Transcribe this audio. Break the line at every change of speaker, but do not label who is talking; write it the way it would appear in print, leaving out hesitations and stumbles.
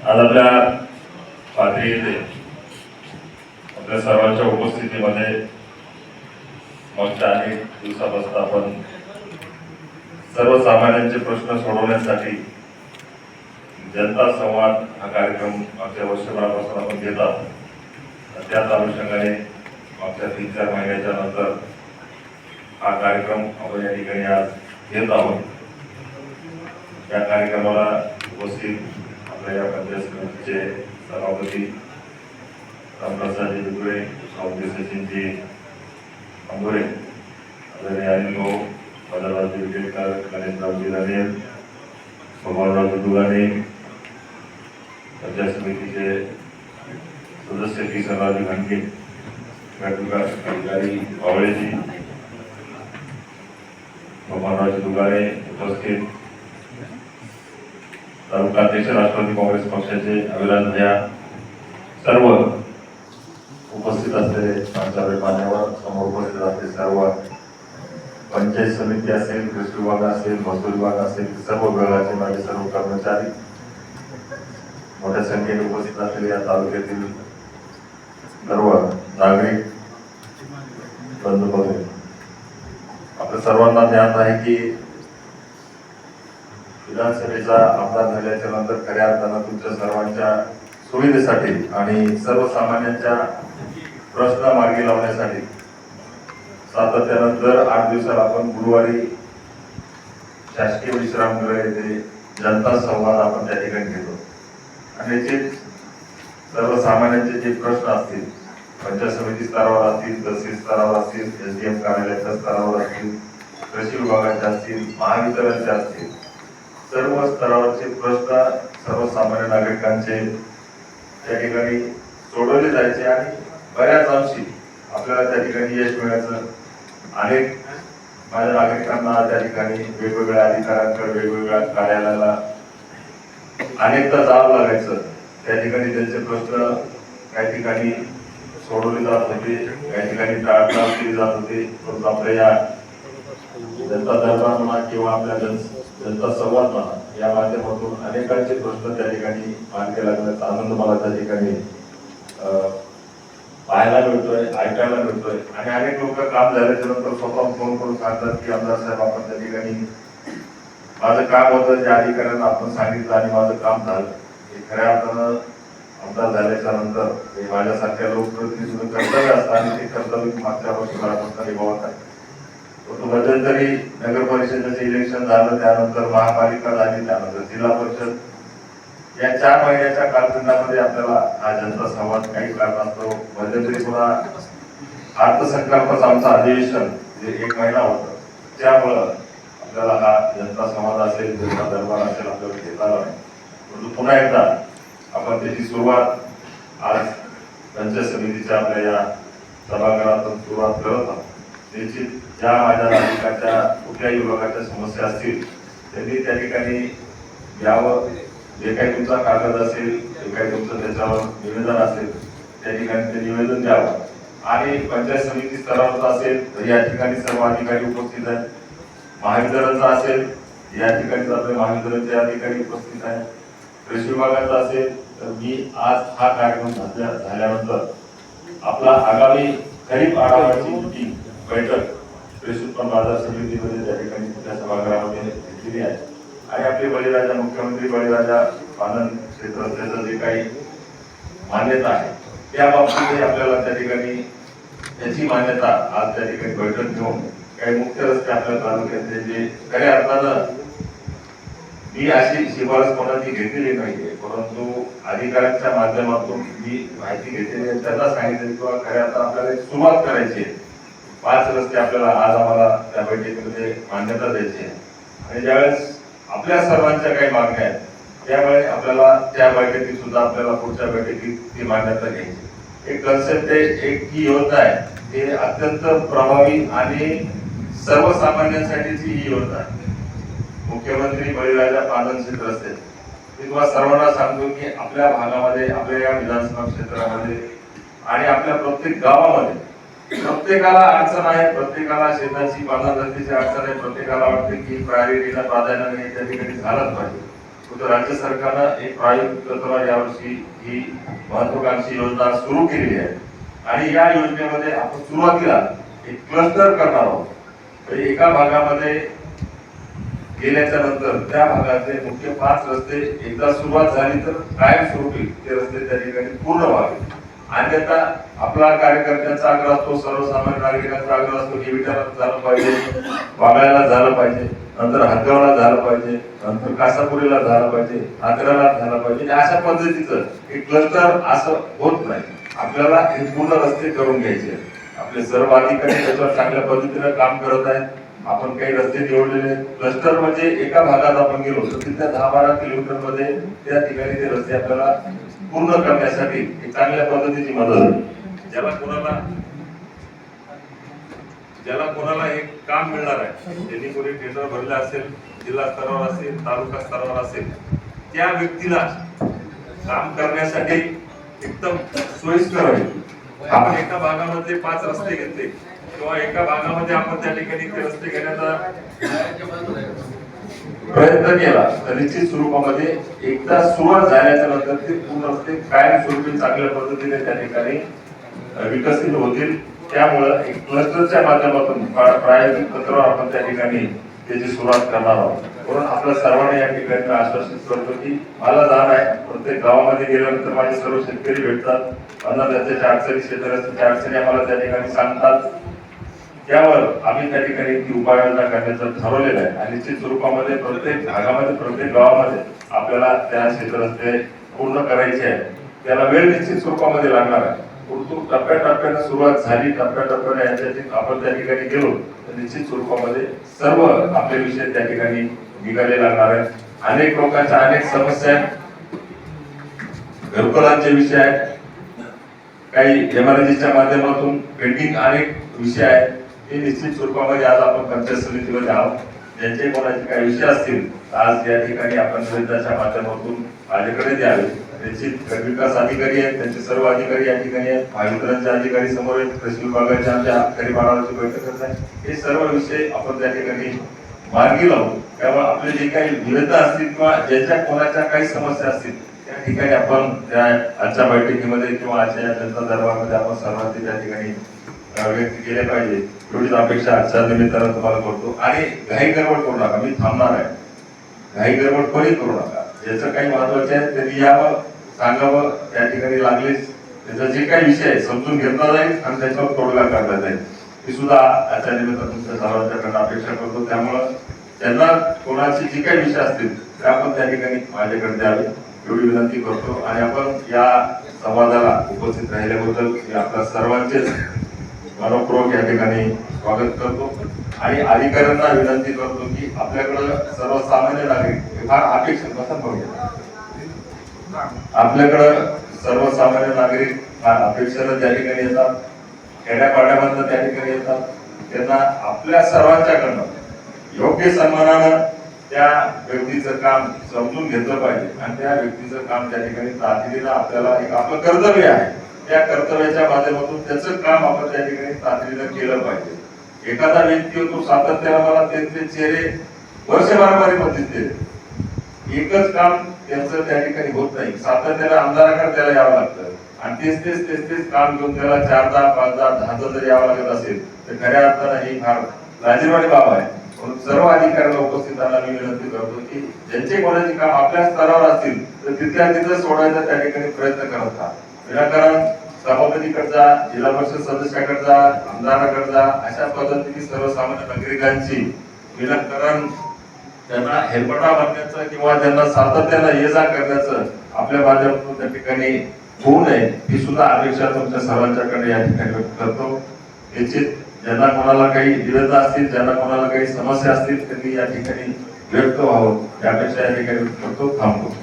आज आपल्या पाथरी येथे आपल्या सर्वांच्या उपस्थितीमध्ये मागच्या अनेक दिवसापासून आपण सर्वसामान्यांचे प्रश्न सोडवण्यासाठी जनता संवाद हा कार्यक्रम मागच्या वर्षभरापासून आपण घेत आहोत। त्याच अनुषंगाने मागच्या 3-4 महिन्याच्या नंतर हा कार्यक्रम आपण या ठिकाणी आज घेत आहोत। या कार्यक्रमाला उपस्थित आपल्या या पंचायत समितीचे सभापती रामप्रसादजी दुगुळे, सचिनजी अंबोरे, आदरणीय अनिल भाऊ, मदनरावजी विटेकर, गणेशरावजी राणेर, भगवानराव दुगाने, पंचायत समितीचे सदस्य किशनरावजी घानगे, अधिकारी बावळेजी, भगवानरावजी दुगाने उपस्थित, तालुका अध्यक्ष राष्ट्रवादी काँग्रेस पक्षाचे अविराज भैया, सर्व उपस्थित असलेले आमच्याकडे मान्यवर, समोर उपस्थित असलेले सर्व पंचायत समिती असेल, कृषी विभाग असेल, महसूल विभाग असेल, सर्व विभागाचे माझे सर्व कर्मचारी, मोठ्या संख्येने उपस्थित असलेले या तालुक्यातील सर्व नागरिक बंधू भगिनी, आपल्या सर्वांना ज्ञात आहे की विधानसभेचा आमदार झाल्याच्या नंतर खऱ्या अर्थानं तुमच्या सर्वांच्या सुविधेसाठी आणि सर्वसामान्यांच्या प्रश्न मार्गी लावण्यासाठी सातत्यानं दर 8 दिवसाला आपण गुरुवारी शासकीय विश्रामगृह येथे जनता संवाद आपण त्या ठिकाणी घेतो आणि याचे सर्वसामान्यांचे जे प्रश्न असतील, पंचायत समिती स्तरावर असतील, तहसील स्तरावर असतील, SDM कार्यालयाच्या स्तरावर असतील, कृषी विभागाचे असतील, महावितरणचे असतील, सर्व स्तरावरचे प्रश्न सर्वसामान्य नागरिकांचे त्या ठिकाणी सोडवले जायचे आणि बऱ्याच अंशी आपल्याला त्या ठिकाणी यश मिळायचं। अनेक माझ्या नागरिकांना त्या ठिकाणी वेगवेगळ्या अधिकाऱ्यांकडे, वेगवेगळ्या कार्यालयाला अनेकदा जावं लागायचं। त्या ठिकाणी त्यांचे प्रश्न काही ठिकाणी सोडवले जात होते, काही ठिकाणी टाळाटाळ केली जात होती। परंतु आपल्या या जनता दरबार म्हणा किंवा आपल्या जनता संवाद म्हणा या माध्यमातून अनेकांचे प्रश्न त्या ठिकाणी मार्गी लागण्याचा आनंद मला त्या ठिकाणी पाहायला मिळतोय, ऐकायला मिळतोय आणि अनेक लोक काम झाल्याच्या नंतर स्वतः फोन करून सांगतात की आमदार साहेब आपण त्या ठिकाणी माझं काम होतं, ज्या अधिकाऱ्यांना आपण सांगितलं आणि माझं काम झालं। हे खऱ्या अर्थानं आमदार झाल्याच्या नंतर हे माझ्यासारख्या लोकप्रतिनिधी कर्तव्य असतं आणि ते कर्तव्य मागच्या वर्षभरापासून निभावत आहे। मध्यंतरी नगर परिषदेचे इलेक्शन झालं, त्यानंतर महापालिका झाली, त्यानंतर जिल्हा परिषद, या 4 महिन्याच्या कालखंडामध्ये आपल्याला हा जनता संवाद काही कारणास्तव मध्यंतरी पुन्हा अर्थसंकल्पाचं आमचं अधिवेशन जे 1 महिना होतं, त्यामुळं आपल्याला हा जनता संवाद असेल, जनता दरबार असेल आपल्याला घेता आला नाही। परंतु पुन्हा एकदा आपण त्याची सुरुवात आज पंचायत समितीच्या आपल्या या सभागृहातून सुरुवात करत आहोत। निश्चित ज्या माझ्या नागरिकांच्या कुठल्याही विभागाच्या समस्या असतील त्यांनी त्या ठिकाणी यावं, जे काही तुमचा कागद असेल, जे काही तुमचं त्याच्यावर निवेदन असेल त्या ठिकाणी ते निवेदन द्यावं आणि पंचायत समिती स्तरावरचा असेल तर या ठिकाणी सर्व अधिकारी उपस्थित आहेत, महावितरणचा असेल या ठिकाणी आपले महावितरणचे अधिकारी उपस्थित आहेत, कृषी विभागाचा असेल तर मी आज हा कार्यक्रम झाल्यानंतर आपला आगामी खरीप आढावाची मीटिंग बैठक कृषी उत्पन्न बाजार समितीमध्ये त्या ठिकाणी त्या सभागृहामध्ये घेतलेली आहे आणि आपले बळीराजा मुख्यमंत्री बळीराजा पालन क्षेत्राचं जे काही मान्यता आहे त्या बाबतीत आपल्याला त्या ठिकाणी त्याची मान्यता आज त्या ठिकाणी बैठक घेऊन काही मुख्य रस्ते आपल्या तालुक्यातले जे खऱ्या अर्थानं मी अशी शिफारस कोणाची घेतलेली नाहीये, परंतु अधिकाऱ्यांच्या माध्यमातून मी माहिती घेतलेली, त्यांना सांगितलं किंवा खऱ्या अर्थानं आपल्याला सुरुवात करायची आहे। 5 रस्ते आपल्याला आज आम्हाला त्या बैठकीमध्ये मान्यता द्यायची आहे आणि ज्यावेळेस आपल्या सर्वांच्या काही मागण्या आहेत त्यामुळे आपल्याला त्या बैठकीत सुद्धा आपल्याला पुढच्या बैठकीत ती मान्यता घ्यायची। एक कन्सेप्ट आहे, एक ही योजना आहे, हे अत्यंत प्रभावी आणि सर्वसामान्यांसाठीची ही योजना आहे। मुख्यमंत्री बळीराजा पालन क्षेत्र रस्ते, मी तुम्हाला सर्वांना सांगतो की आपल्या भागामध्ये, आपल्या या विधानसभा क्षेत्रामध्ये आणि आपल्या प्रत्येक गावामध्ये प्रत्येकाला अडचण आहे, प्रत्येकाला शेताची बांधकामाची अडचण आहे, प्रत्येकाला वाटते की प्रायोरिटीला प्राधान्य नाही त्या ठिकाणी झालंच पाहिजे। राज्य सरकारनं एक प्रायोगिक यावर्षी ही महत्वाकांक्षी योजना सुरू केलेली आहे आणि या योजनेमध्ये आपण सुरुवातीला एक क्लस्टर करणार आहोत. एका भागामध्ये गेल्याच्या नंतर त्या भागाचे मुख्य 5 रस्ते एकदा सुरुवात झाली तर कायमस्वरूपी ते रस्ते त्या ठिकाणी पूर्ण व्हावे. अन्यथा आपला कार्यकर्त्यांचा आग्रह असतो, सर्वसामान्य नागरिकांचा आग्रह असतो की विटाला झालं पाहिजे, वागळ्याला झालं पाहिजे, नंतर हदगावला झालं पाहिजे, नंतर कासापुरीला झालं पाहिजे, आग्र्याला झालं पाहिजे. अशा पद्धतीचं एक क्लस्टर असं होत नाही. आपल्याला हे पूर्ण रस्ते करून घ्यायचे. आपले सर्व अधिकारी त्याच्यावर चांगल्या पद्धतीने काम करत आहेत. आपण काही रस्ते निवडलेले क्लस्टर म्हणजे एका भागात आपण गेलो तर तिथल्या 10-12 किलोमीटर मध्ये त्या ठिकाणी ते रस्ते आपल्याला पूर्ण करण्यासाठी एक चांगल्या पद्धतीची मदत. ज्याला कोणाला एक काम मिळणार आहे, त्यांनी कोणी टेंडर भरले असेल, जिल्हा स्तरावर असेल, तालुका स्तरावर असेल, त्या व्यक्तीला काम करण्यासाठी एकदम सोयीस्कर होईल. आपण एका भागामध्ये 5 रस्ते घेतले किंवा एका भागामध्ये आपण त्या ठिकाणी ते रस्ते घेण्याचा प्रयत्न केला तर निश्चित स्वरूपामध्ये एकदा सुरुवात झाल्याच्या नंतर ते पूर्ण रस्ते कायमस्वरूपी चांगल्या पद्धतीने त्या ठिकाणी विकसित होतील. त्यामुळे एक क्लस्टरच्या माध्यमातून प्रायोगिक पत्रावर आपण त्या ठिकाणी त्याची सुरुवात करणार आहोत. म्हणून आपल्या सर्वांना या ठिकाणी आश्वासित करतो की मला जाण आहे, प्रत्येक गावामध्ये गेल्यानंतर माझे सर्व शेतकरी भेटतात, अन्नदात्याच्या अडचणी, शेतकऱ्यांच्या अडचणी आम्हाला त्या ठिकाणी सांगतात. त्यावर आम्ही त्या ठिकाणी ती उपाययोजना करण्याचं ठरवलेलं आहे आणि निश्चित स्वरूपामध्ये प्रत्येक भागामध्ये, प्रत्येक गावामध्ये आपल्याला त्या क्षेत्ररस्ते पूर्ण करायचे आहे. त्याला वेळ निश्चित स्वरूपामध्ये लागणार आहे. परंतु टप्प्याटप्प्याने सुरुवात झाली, टप्प्याटप्प्याने याच्याची आपण त्या ठिकाणी गेलो तर निश्चित स्वरूपामध्ये सर्व आपले विषय त्या ठिकाणी निघाले लागणार आहेत. अनेक लोकांच्या अनेक समस्या आहेत, घरकुलांचे विषय आहेत, काही एमआरजीच्या माध्यमातून पेंडिंग अनेक विषय आहेत. हे निश्चित स्वरूपामध्ये आज आपण पंचायत समितीमध्ये आहोत. ज्यांचे कोणाचे काही विषय असतील आज या ठिकाणी आपण निवेदनाच्या माध्यमातून माझ्याकडे द्यावे. निश्चित विकास अधिकारी आहेत, त्यांचे सर्व अधिकारी या ठिकाणी आहेत, महावितरणचे अधिकारी समोर आहेत, कृषी विभागाच्या आमच्या अधिकारी बाळाची बैठक करत आहे. हे सर्व विषय आपण त्या ठिकाणी मार्गी लावू. त्यामुळे आपले जे काही निवेदन असतील किंवा ज्याच्या कोणाच्या काही समस्या असतील त्या ठिकाणी आपण त्या आजच्या बैठकीमध्ये किंवा आजच्या जनता दरबारमध्ये आपण सर्वांनी त्या ठिकाणी व्यक्त केले पाहिजे. एवढीच अपेक्षा आजच्या निमित्तानं तुम्हाला करतो. आणि घाई गडबड करू नका, मी थांबणार आहे. घाई गडबड कोणी करू नका. ज्याचं काही महत्वाचे आहे त्यांनी यावं, सांगावं, त्या ठिकाणी लागलीच त्याचा जे काही विषय आहे समजून घेतला जाईल आणि त्याच्यावर तोडगा काढला जाईल. ही सुद्धा आजच्या निमित्तानं तुमच्या सर्वांच्याकडनं अपेक्षा करतो. त्यामुळं त्यांना कोणाचे जे काही विषय असतील ते आपण त्या ठिकाणी माझ्याकडे द्यावे एवढी विनंती करतो. आणि आपण या संवादाला उपस्थित राहिल्याबद्दल आपल्या सर्वांचेच मनपूर्वक या ठिकाणी स्वागत करतो. आणि अधिकाऱ्यांना विनंती करतो की आपल्याकडं सर्वसामान्य नागरिक फार अपेक्षित आपल्याकडं सर्वसामान्य नागरिक फार अपेक्षेनं त्या ठिकाणी येतात, खेड्यापाड्यामधनं त्या ठिकाणी येतात. त्यांना आपल्या सर्वांच्याकडनं योग्य सन्मानानं त्या व्यक्तीचं काम समजून घेतलं पाहिजे आणि त्या व्यक्तीचं काम त्या ठिकाणी तातडीनं आपल्याला एक आपलं कर्तव्य आहे. त्या कर्तव्याच्या माध्यमातून त्याचं काम आपण त्या ठिकाणी तातडीनं केलं पाहिजे. एखादा व्यक्ती होतो सातत्यानं मला त्यांचे चेहरे वर्षभरामध्ये दिसते, एकच काम त्यांचं त्या ठिकाणी होत नाही. सातत्यानं आमदाराकडे त्याला यावं लागतं आणि तेच काम घेऊन त्याला 4दा 5दा 10दा जर यावं लागत असेल तर खऱ्या अर्थानं ही फार लाजिरवाणी बाब आहे. म्हणून सर्व अधिकाऱ्यांना उपस्थितांना मी विनंती करतो की ज्यांचे कोणाचे काम आपल्या स्तरावर असतील तर तिथल्या तिथं सोडायचा त्या ठिकाणी प्रयत्न करत राहा. विनाकारण सभापतीकडचा, जिल्हा परिषद सदस्याकडचा, आमदाराकडचा अशा पद्धतीने सर्वसामान्य नागरिकांची विनाकारण त्यांना हेलपटा भरण्याचं किंवा त्यांना सातत्यानं ये जा करण्याचं आपल्या माध्यमातून त्या ठिकाणी होऊ नये ही सुद्धा अपेक्षा तुमच्या सर्वांच्याकडे या ठिकाणी व्यक्त करतो. निश्चित ज्यांना कोणाला काही निवेदन असतील, ज्यांना कोणाला काही समस्या असतील त्यांनी या ठिकाणी व्यक्त व्हावं या अपेक्षा या ठिकाणी व्यक्त करतो. थांबतो.